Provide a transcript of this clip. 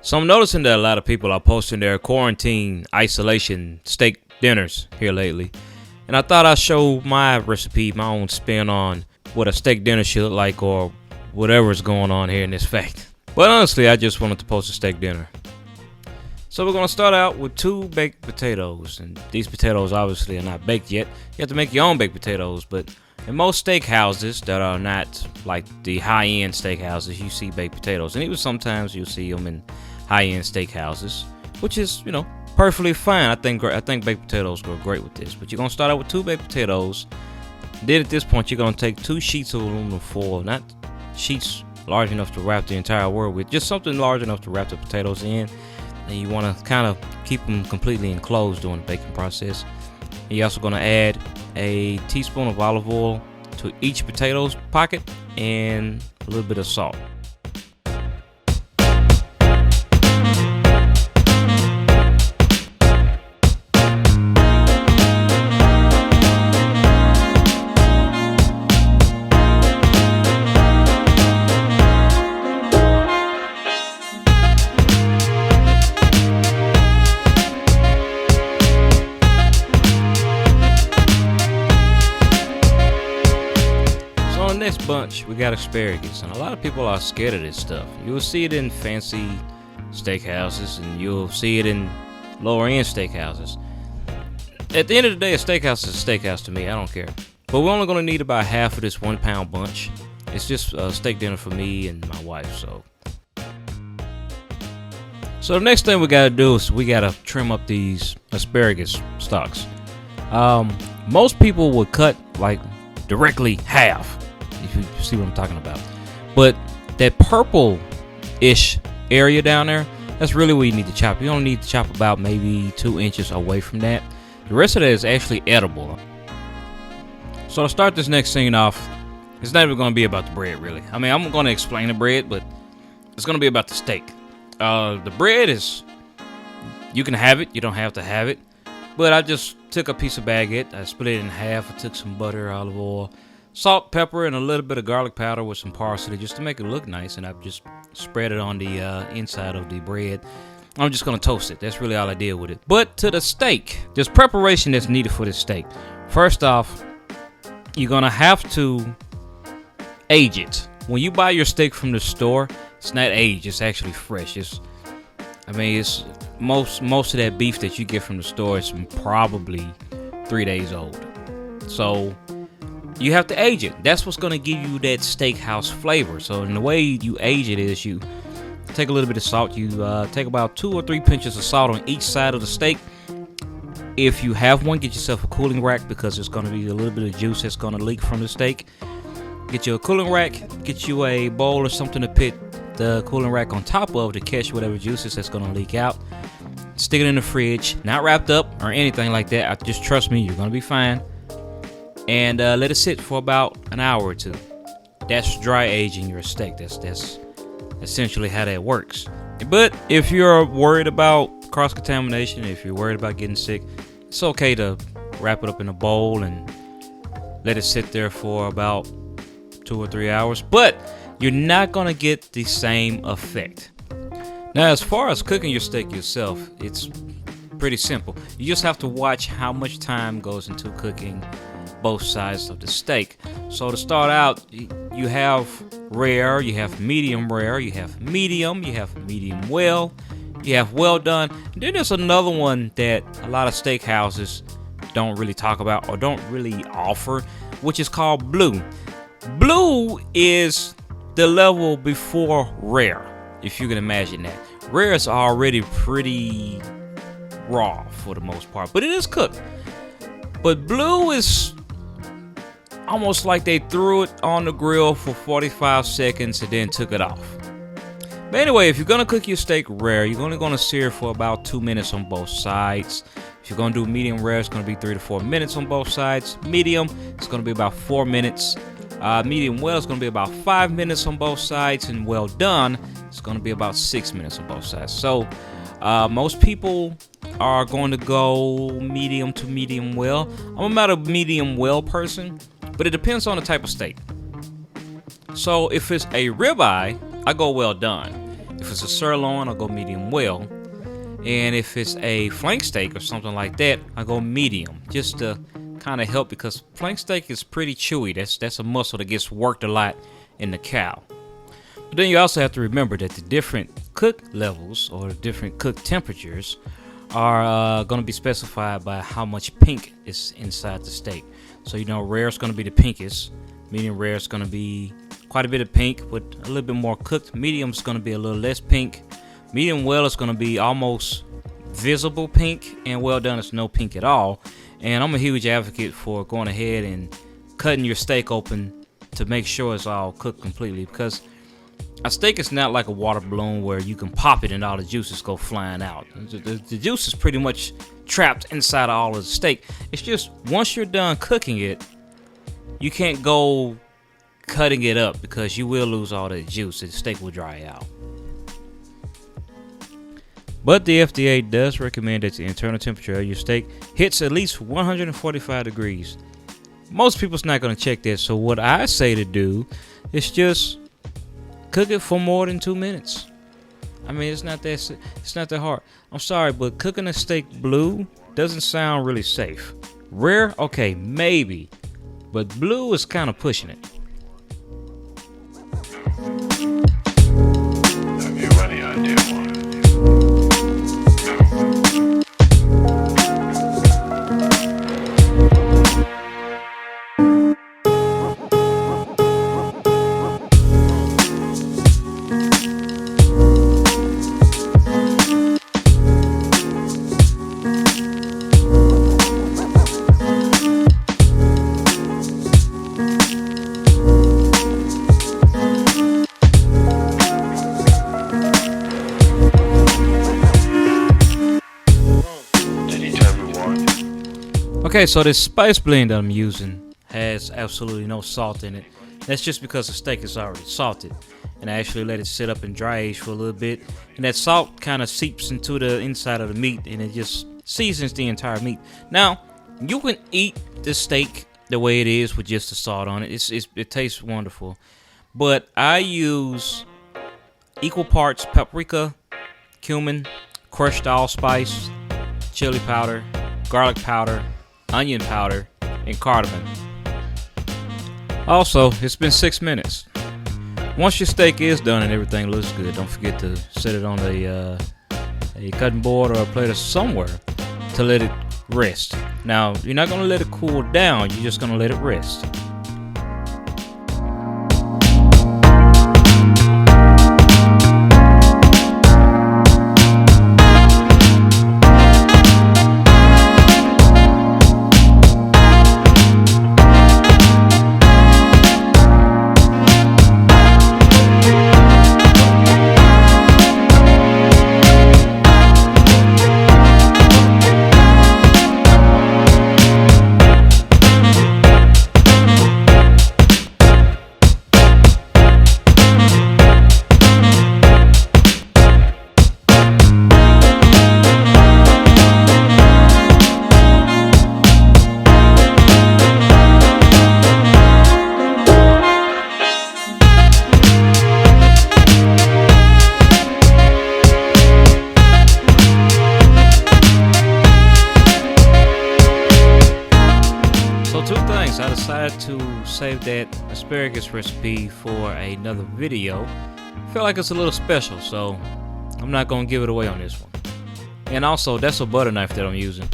So I'm noticing that a lot of people are posting their quarantine isolation steak dinners here lately. And I thought I'd show my recipe, my own spin on what a steak dinner should look like or whatever's going on here in this fact. But honestly, I just wanted to post a steak dinner. So we're going to start out with 2 baked potatoes. And these potatoes obviously are not baked yet. You have to make your own baked potatoes. But in most steak houses that are not like the high-end steak houses, you see baked potatoes. And even sometimes you'll see them in high-end steak houses, which is, perfectly fine. I think baked potatoes go great with this. But you're going to start out with 2 baked potatoes. Then at this point, you're going to take 2 sheets of aluminum foil. Not sheets large enough to wrap the entire world with. Just something large enough to wrap the potatoes in. And you want to kind of keep them completely enclosed during the baking process. And you're also going to add a teaspoon of olive oil to each potato's pocket and a little bit of salt. Next bunch, we got asparagus, and a lot of people are scared of this stuff. You'll see it in fancy steakhouses, and you'll see it in lower end steakhouses. At the end of the day, a steakhouse is a steakhouse to me. I don't care. But we're only going to need about half of this 1-pound bunch. It's just a steak dinner for me and my wife. So the next thing we got to do is we got to trim up these asparagus stalks. Most people would cut like directly half. If you see what I'm talking about. But that purple-ish area down there, that's really what you need to chop. You only need to chop about maybe 2 inches away from that. The rest of that is actually edible. So to start this next scene off, it's not even going to be about the bread, really. I mean, I'm going to explain the bread, but it's going to be about the steak. The bread is, you can have it. You don't have to have it. But I just took a piece of baguette. I split it in half. I took some butter, olive oil, salt, pepper, and a little bit of garlic powder with some parsley just to make it look nice. And I've just spread it on the inside of the bread. I'm just going to toast it. That's really all I did with it. But to the steak, there's preparation that's needed for this steak. First off, you're going to have to age it. When you buy your steak from the store, it's not aged. It's actually fresh. It's most of that beef that you get from the store is probably 3 days old. So you have to age it. That's what's going to give you that steakhouse flavor. So in the way you age it is you take a little bit of salt. You take about 2 or 3 pinches of salt on each side of the steak. If you have one, get yourself a cooling rack because there's going to be a little bit of juice that's going to leak from the steak. Get you a cooling rack. Get you a bowl or something to put the cooling rack on top of to catch whatever juices that's going to leak out. Stick it in the fridge. Not wrapped up or anything like that. Just trust me, you're going to be fine. And let it sit for about an hour or 2. That's dry aging your steak. That's essentially how that works. But if you're worried about cross-contamination, if you're worried about getting sick, it's okay to wrap it up in a bowl and let it sit there for about 2 or 3 hours. But you're not going to get the same effect. Now, as far as cooking your steak yourself, it's pretty simple. You just have to watch how much time goes into cooking both sides of the steak. So to start out, you have rare, you have medium rare, you have medium well, you have well done. And then there's another one that a lot of steakhouses don't really talk about or don't really offer, which is called blue. Blue is the level before rare, if you can imagine that. Rare is already pretty raw for the most part, but it is cooked. But blue is almost like they threw it on the grill for 45 seconds and then took it off. But anyway, if you're going to cook your steak rare, you're only going to sear for about 2 minutes on both sides. If you're going to do medium rare, it's going to be 3 to 4 minutes on both sides. Medium, it's going to be about 4 minutes. Medium well, it's going to be about 5 minutes on both sides. And well done, it's going to be about 6 minutes on both sides. So most people are going to go medium to medium well. I'm not a medium well person, but it depends on the type of steak. So if it's a ribeye, I go well done. If it's a sirloin, I'll go medium well. And if it's a flank steak or something like that, I go medium, just to kind of help, because flank steak is pretty chewy. That's a muscle that gets worked a lot in the cow. But then you also have to remember that the different cook levels or different cook temperatures are going to be specified by how much pink is inside the steak. So rare is going to be the pinkest, medium rare is going to be quite a bit of pink with a little bit more cooked. Medium is going to be a little less pink. Medium well is going to be almost visible pink, and well done is no pink at all. And I'm a huge advocate for going ahead and cutting your steak open to make sure it's all cooked completely, because a steak is not like a water balloon where you can pop it and all the juices go flying out. The juice is pretty much trapped inside of all of the steak. It's just once you're done cooking it, you can't go cutting it up, because you will lose all that juice and the steak will dry out. But the FDA does recommend that the internal temperature of your steak hits at least 145 degrees. Most people's not going to check that, so what I say to do is just cook it for more than 2 minutes. I mean, it's not that hard. I'm sorry, but cooking a steak blue doesn't sound really safe. Rare, okay, maybe, but blue is kind of pushing it. Have you any idea why? Okay, so this spice blend that I'm using has absolutely no salt in it. That's just because the steak is already salted, and I actually let it sit up and dry age for a little bit, and that salt kind of seeps into the inside of the meat, and it just seasons the entire meat. Now, you can eat the steak the way it is with just the salt on it. It tastes wonderful, but I use equal parts paprika, cumin, crushed allspice, chili powder, garlic powder, onion powder, and cardamom. Also, it's been 6 minutes. Once your steak is done and everything looks good, don't forget to set it on a cutting board or a plate or somewhere to let it rest. Now, you're not going to let it cool down, you're just going to let it rest. I decided to save that asparagus recipe for another video. I feel like it's a little special, so I'm not going to give it away on this one. And also, that's a butter knife that I'm using.